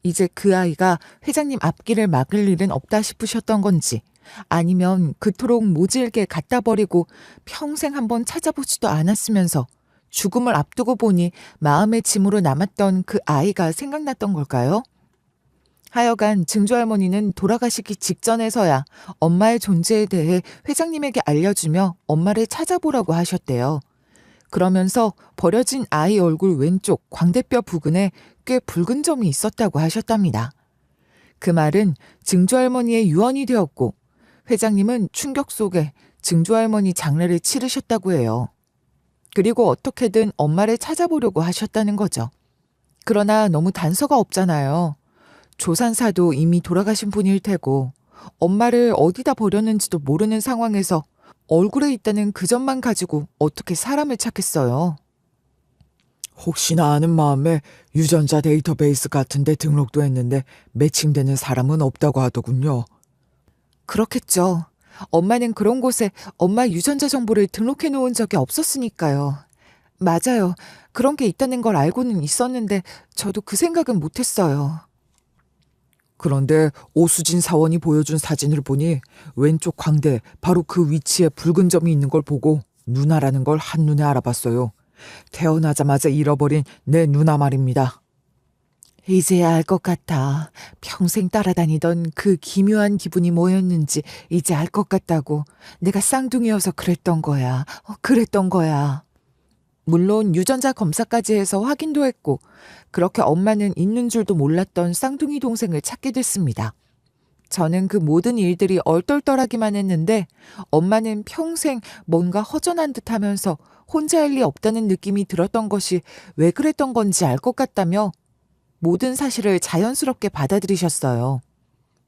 이제 그 아이가 회장님 앞길을 막을 일은 없다 싶으셨던 건지 아니면 그토록 모질게 갖다 버리고 평생 한번 찾아보지도 않았으면서 죽음을 앞두고 보니 마음의 짐으로 남았던 그 아이가 생각났던 걸까요? 하여간 증조할머니는 돌아가시기 직전에서야 엄마의 존재에 대해 회장님에게 알려주며 엄마를 찾아보라고 하셨대요. 그러면서 버려진 아이 얼굴 왼쪽 광대뼈 부근에 꽤 붉은 점이 있었다고 하셨답니다. 그 말은 증조할머니의 유언이 되었고 회장님은 충격 속에 증조할머니 장례를 치르셨다고 해요. 그리고 어떻게든 엄마를 찾아보려고 하셨다는 거죠. 그러나 너무 단서가 없잖아요. 조산사도 이미 돌아가신 분일 테고 엄마를 어디다 버렸는지도 모르는 상황에서 얼굴에 있다는 그 점만 가지고 어떻게 사람을 찾겠어요. 혹시나 하는 마음에 유전자 데이터베이스 같은 데 등록도 했는데 매칭되는 사람은 없다고 하더군요. 그렇겠죠. 엄마는 그런 곳에 엄마 유전자 정보를 등록해 놓은 적이 없었으니까요. 맞아요. 그런 게 있다는 걸 알고는 있었는데 저도 그 생각은 못했어요. 그런데 오수진 사원이 보여준 사진을 보니 왼쪽 광대 바로 그 위치에 붉은 점이 있는 걸 보고 누나라는 걸 한눈에 알아봤어요. 태어나자마자 잃어버린 내 누나 말입니다. 이제야 알 것 같아. 평생 따라다니던 그 기묘한 기분이 뭐였는지 이제 알 것 같다고. 내가 쌍둥이여서 그랬던 거야. 그랬던 거야. 물론 유전자 검사까지 해서 확인도 했고 그렇게 엄마는 있는 줄도 몰랐던 쌍둥이 동생을 찾게 됐습니다. 저는 그 모든 일들이 얼떨떨하기만 했는데 엄마는 평생 뭔가 허전한 듯 하면서 혼자 할 리 없다는 느낌이 들었던 것이 왜 그랬던 건지 알 것 같다며 모든 사실을 자연스럽게 받아들이셨어요.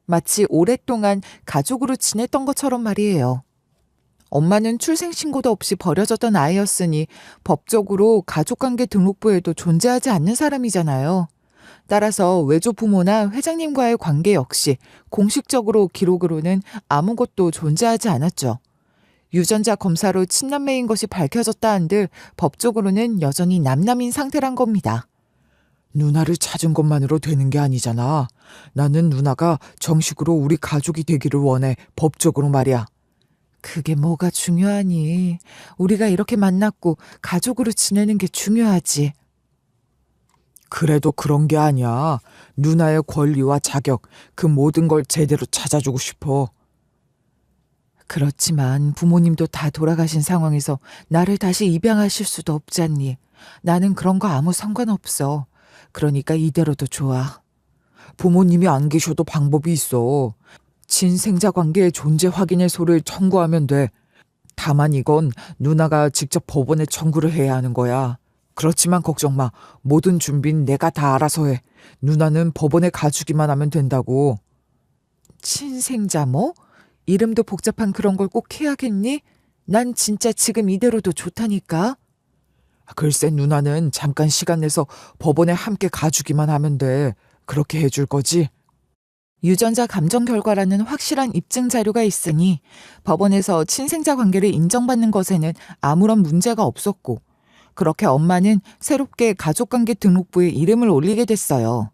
마치 오랫동안 가족으로 지냈던 것처럼 말이에요. 엄마는 출생신고도 없이 버려졌던 아이였으니 법적으로 가족관계 등록부에도 존재하지 않는 사람이잖아요. 따라서 외조 부모나 회장님과의 관계 역시 공식적으로 기록으로는 아무것도 존재하지 않았죠. 유전자 검사로 친남매인 것이 밝혀졌다 한들 법적으로는 여전히 남남인 상태란 겁니다. 누나를 찾은 것만으로 되는 게 아니잖아. 나는 누나가 정식으로 우리 가족이 되기를 원해. 법적으로 말이야. 그게 뭐가 중요하니. 우리가 이렇게 만났고 가족으로 지내는 게 중요하지. 그래도 그런 게 아니야. 누나의 권리와 자격, 그 모든 걸 제대로 찾아주고 싶어. 그렇지만 부모님도 다 돌아가신 상황에서 나를 다시 입양하실 수도 없잖니. 나는 그런 거 아무 상관없어. 그러니까 이대로도 좋아. 부모님이 안 계셔도 방법이 있어. 친생자 관계의 존재 확인해소를 청구하면 돼. 다만 이건 누나가 직접 법원에 청구를 해야 하는 거야. 그렇지만 걱정 마. 모든 준비는 내가 다 알아서 해. 누나는 법원에 가주기만 하면 된다고. 친생자 뭐? 이름도 복잡한 그런 걸 꼭 해야겠니? 난 진짜 지금 이대로도 좋다니까. 글쎄 누나는 잠깐 시간 내서 법원에 함께 가주기만 하면 돼. 그렇게 해줄 거지? 유전자 감정 결과라는 확실한 입증 자료가 있으니 법원에서 친생자 관계를 인정받는 것에는 아무런 문제가 없었고 그렇게 엄마는 새롭게 가족관계 등록부에 이름을 올리게 됐어요.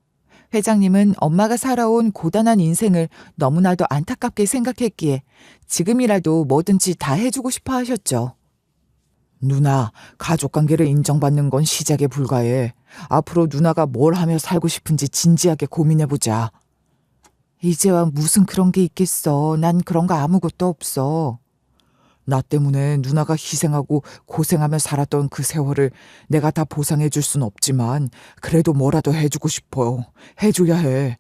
회장님은 엄마가 살아온 고단한 인생을 너무나도 안타깝게 생각했기에 지금이라도 뭐든지 다 해주고 싶어 하셨죠. 누나, 가족관계를 인정받는 건 시작에 불과해. 앞으로 누나가 뭘 하며 살고 싶은지 진지하게 고민해보자. 이제와 무슨 그런 게 있겠어. 난 그런 거 아무것도 없어. 나 때문에 누나가 희생하고 고생하며 살았던 그 세월을 내가 다 보상해줄 순 없지만 그래도 뭐라도 해주고 싶어. 해줘야 해.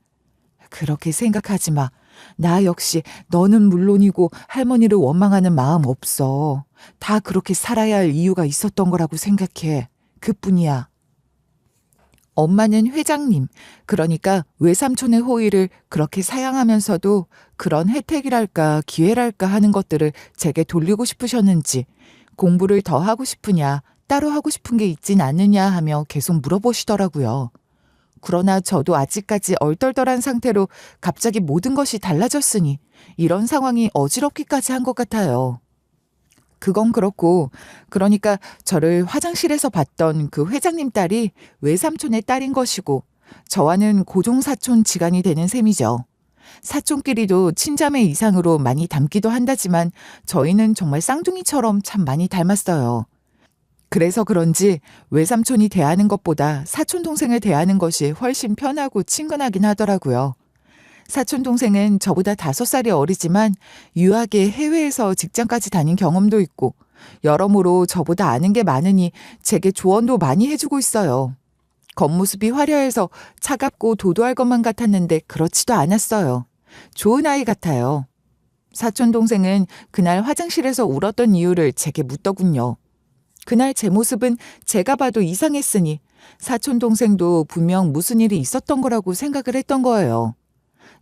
그렇게 생각하지 마. 나 역시 너는 물론이고 할머니를 원망하는 마음 없어. 다 그렇게 살아야 할 이유가 있었던 거라고 생각해. 그뿐이야. 엄마는 회장님, 그러니까 외삼촌의 호의를 그렇게 사양하면서도 그런 혜택이랄까 기회랄까 하는 것들을 제게 돌리고 싶으셨는지 공부를 더 하고 싶으냐, 따로 하고 싶은 게 있진 않느냐 하며 계속 물어보시더라고요. 그러나 저도 아직까지 얼떨떨한 상태로 갑자기 모든 것이 달라졌으니 이런 상황이 어지럽기까지 한 것 같아요. 그건 그렇고 그러니까 저를 화장실에서 봤던 그 회장님 딸이 외삼촌의 딸인 것이고 저와는 고종사촌 지간이 되는 셈이죠. 사촌끼리도 친자매 이상으로 많이 닮기도 한다지만 저희는 정말 쌍둥이처럼 참 많이 닮았어요. 그래서 그런지 외삼촌이 대하는 것보다 사촌 동생을 대하는 것이 훨씬 편하고 친근하긴 하더라고요. 사촌 동생은 저보다 5살이 어리지만 유학에 해외에서 직장까지 다닌 경험도 있고 여러모로 저보다 아는 게 많으니 제게 조언도 많이 해주고 있어요. 겉모습이 화려해서 차갑고 도도할 것만 같았는데 그렇지도 않았어요. 좋은 아이 같아요. 사촌 동생은 그날 화장실에서 울었던 이유를 제게 묻더군요. 그날 제 모습은 제가 봐도 이상했으니 사촌 동생도 분명 무슨 일이 있었던 거라고 생각을 했던 거예요.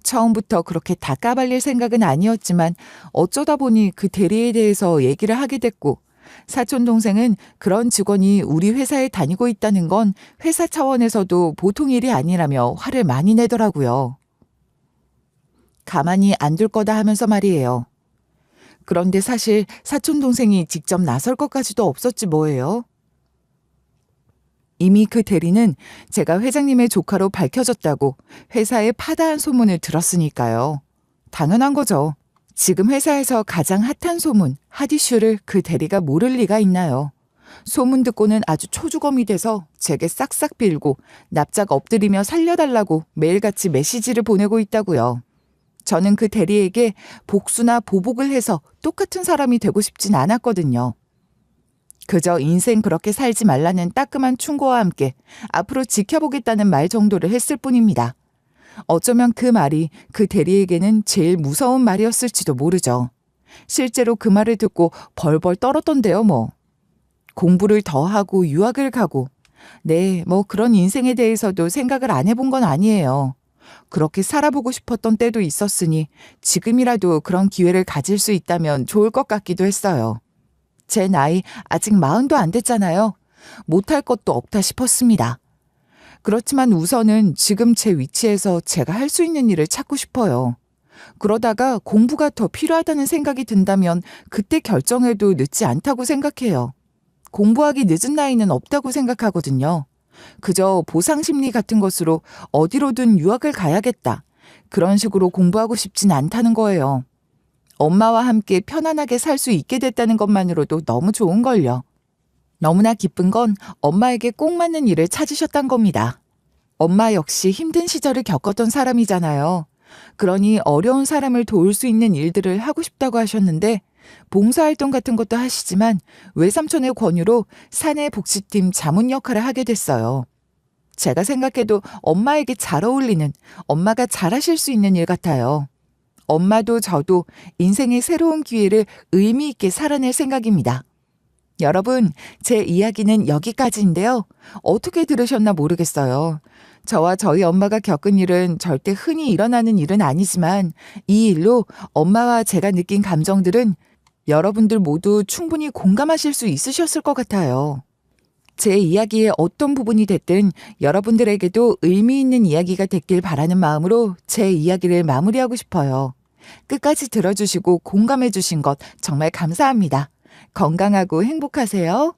처음부터 그렇게 다 까발릴 생각은 아니었지만 어쩌다 보니 그 대리에 대해서 얘기를 하게 됐고 사촌 동생은 그런 직원이 우리 회사에 다니고 있다는 건 회사 차원에서도 보통 일이 아니라며 화를 많이 내더라고요. 가만히 안 둘 거다 하면서 말이에요. 그런데 사실 사촌 동생이 직접 나설 것까지도 없었지 뭐예요. 이미 그 대리는 제가 회장님의 조카로 밝혀졌다고 회사에 파다한 소문을 들었으니까요. 당연한 거죠. 지금 회사에서 가장 핫한 소문, 핫 이슈를 그 대리가 모를 리가 있나요. 소문 듣고는 아주 초주검이 돼서 제게 싹싹 빌고 납작 엎드리며 살려달라고 매일같이 메시지를 보내고 있다고요. 저는 그 대리에게 복수나 보복을 해서 똑같은 사람이 되고 싶진 않았거든요. 그저 인생 그렇게 살지 말라는 따끔한 충고와 함께 앞으로 지켜보겠다는 말 정도를 했을 뿐입니다. 어쩌면 그 말이 그 대리에게는 제일 무서운 말이었을지도 모르죠. 실제로 그 말을 듣고 벌벌 떨었던데요, 뭐. 공부를 더 하고 유학을 가고. 네, 뭐 그런 인생에 대해서도 생각을 안 해본 건 아니에요. 그렇게 살아보고 싶었던 때도 있었으니 지금이라도 그런 기회를 가질 수 있다면 좋을 것 같기도 했어요. 제 나이 아직 40도 안 됐잖아요. 못할 것도 없다 싶었습니다. 그렇지만 우선은 지금 제 위치에서 제가 할 수 있는 일을 찾고 싶어요. 그러다가 공부가 더 필요하다는 생각이 든다면 그때 결정해도 늦지 않다고 생각해요. 공부하기 늦은 나이는 없다고 생각하거든요. 그저 보상심리 같은 것으로 어디로든 유학을 가야겠다. 그런 식으로 공부하고 싶진 않다는 거예요. 엄마와 함께 편안하게 살 수 있게 됐다는 것만으로도 너무 좋은걸요. 너무나 기쁜 건 엄마에게 꼭 맞는 일을 찾으셨단 겁니다. 엄마 역시 힘든 시절을 겪었던 사람이잖아요. 그러니 어려운 사람을 도울 수 있는 일들을 하고 싶다고 하셨는데 봉사활동 같은 것도 하시지만 외삼촌의 권유로 사내 복지팀 자문 역할을 하게 됐어요. 제가 생각해도 엄마에게 잘 어울리는, 엄마가 잘하실 수 있는 일 같아요. 엄마도 저도 인생의 새로운 기회를 의미 있게 살아낼 생각입니다. 여러분, 제 이야기는 여기까지인데요. 어떻게 들으셨나 모르겠어요. 저와 저희 엄마가 겪은 일은 절대 흔히 일어나는 일은 아니지만 이 일로 엄마와 제가 느낀 감정들은 여러분들 모두 충분히 공감하실 수 있으셨을 것 같아요. 제 이야기의 어떤 부분이 됐든 여러분들에게도 의미 있는 이야기가 됐길 바라는 마음으로 제 이야기를 마무리하고 싶어요. 끝까지 들어주시고 공감해 주신 것 정말 감사합니다. 건강하고 행복하세요.